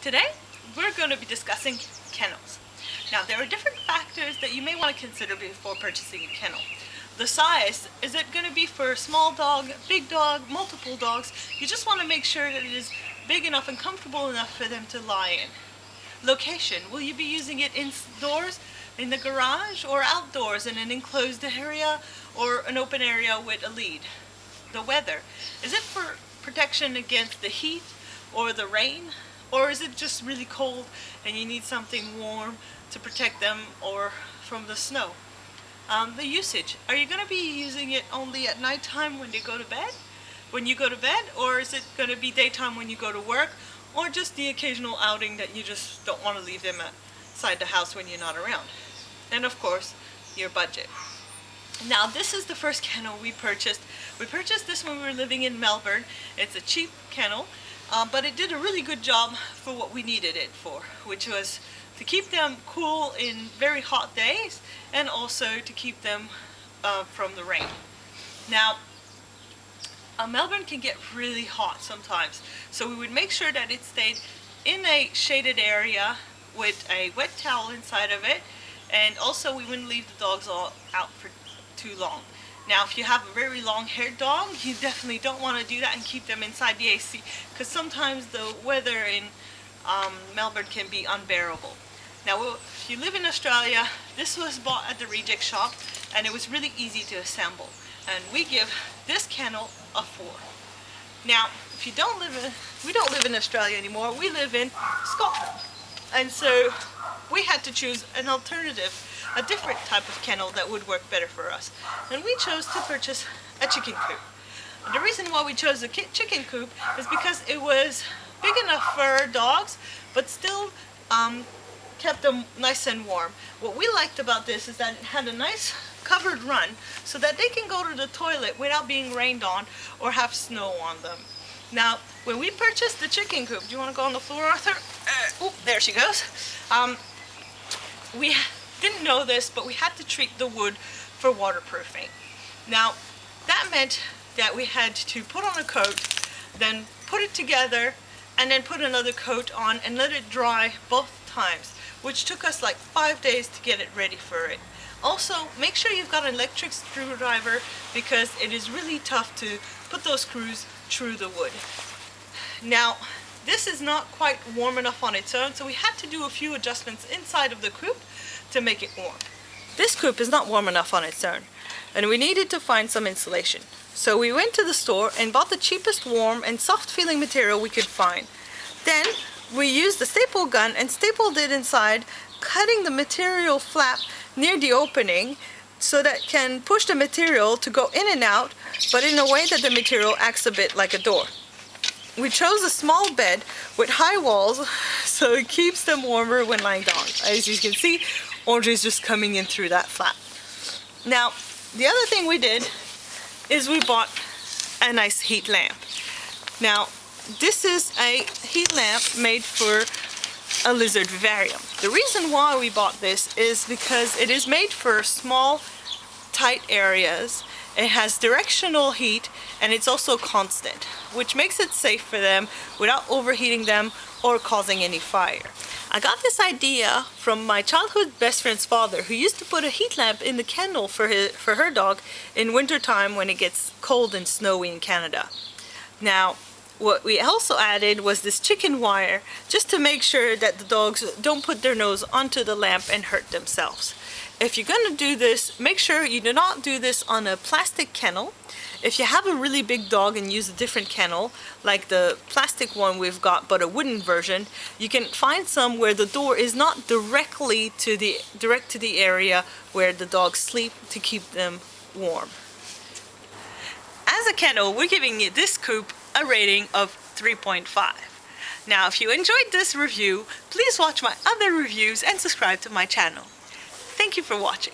Today, we're going to be discussing kennels. Now, there are different factors that you may want to consider before purchasing a kennel. The size, is it going to be for a small dog, big dog, multiple dogs? You just want to make sure that it is big enough and comfortable enough for them to lie in. Location, will you be using it indoors, in the garage, or outdoors in an enclosed area or an open area with a lead? The weather, is it for protection against the heat or the rain? Or is it just really cold and you need something warm to protect them or from the snow? The usage, are you going to be using it only at nighttime when you go to bed? Or is it going to be daytime when you go to work? Or just the occasional outing that you just don't want to leave them outside the house when you're not around? And of course, your budget. Now, this is the first kennel we purchased. We purchased this when we were living in Melbourne. It's a cheap kennel. But it did a really good job for what we needed it for, which was to keep them cool in very hot days and also to keep them from the rain. Now, Melbourne can get really hot sometimes, so we would make sure that it stayed in a shaded area with a wet towel inside of it, and also we wouldn't leave the dogs all out for too long. Now, if you have a very long-haired dog, you definitely don't want to do that and keep them inside the AC, because sometimes the weather in Melbourne can be unbearable. Now, if you live in Australia, this was bought at the reject shop, and it was really easy to assemble. And we give this kennel a 4. Now, if you we don't live in Australia anymore. We live in Scotland, and so we had to choose an alternative, a different type of kennel that would work better for us. And we chose to purchase a chicken coop. The reason why we chose a chicken coop is because it was big enough for our dogs, but still kept them nice and warm. What we liked about this is that it had a nice covered run so that they can go to the toilet without being rained on or have snow on them. Now, when we purchased the chicken coop, do you want to go on the floor, Arthur? Oh, there she goes. We didn't know this, but we had to treat the wood for waterproofing. Now, that meant that we had to put on a coat, then put it together, and then put another coat on and let it dry both times, which took us like 5 days to get it ready for it. Also, make sure you've got an electric screwdriver, because it is really tough to put those screws through the wood. Now, this is not quite warm enough on its own, so we had to do a few adjustments inside of the coop to make it warm. This coop is not warm enough on its own, and we needed to find some insulation. So we went to the store and bought the cheapest warm and soft feeling material we could find. Then we used the staple gun and stapled it inside, cutting the material flap near the opening so that it can push the material to go in and out, but in a way that the material acts a bit like a door. We chose a small bed with high walls so it keeps them warmer when lying down. As you can see, Audrey's just coming in through that flap. Now, the other thing we did is we bought a nice heat lamp. Now, this is a heat lamp made for a lizard vivarium. The reason why we bought this is because it is made for small, tight areas. It has directional heat, and it's also constant, which makes it safe for them without overheating them or causing any fire. I got this idea from my childhood best friend's father, who used to put a heat lamp in the kennel for her dog in wintertime when it gets cold and snowy in Canada. Now, what we also added was this chicken wire, just to make sure that the dogs don't put their nose onto the lamp and hurt themselves. If you're going to do this, make sure you do not do this on a plastic kennel. If you have a really big dog and use a different kennel, like the plastic one we've got but a wooden version, you can find some where the door is not direct to the area where the dogs sleep, to keep them warm. As a kennel, we're giving this coop a rating of 3.5. Now, if you enjoyed this review, please watch my other reviews and subscribe to my channel. Thank you for watching.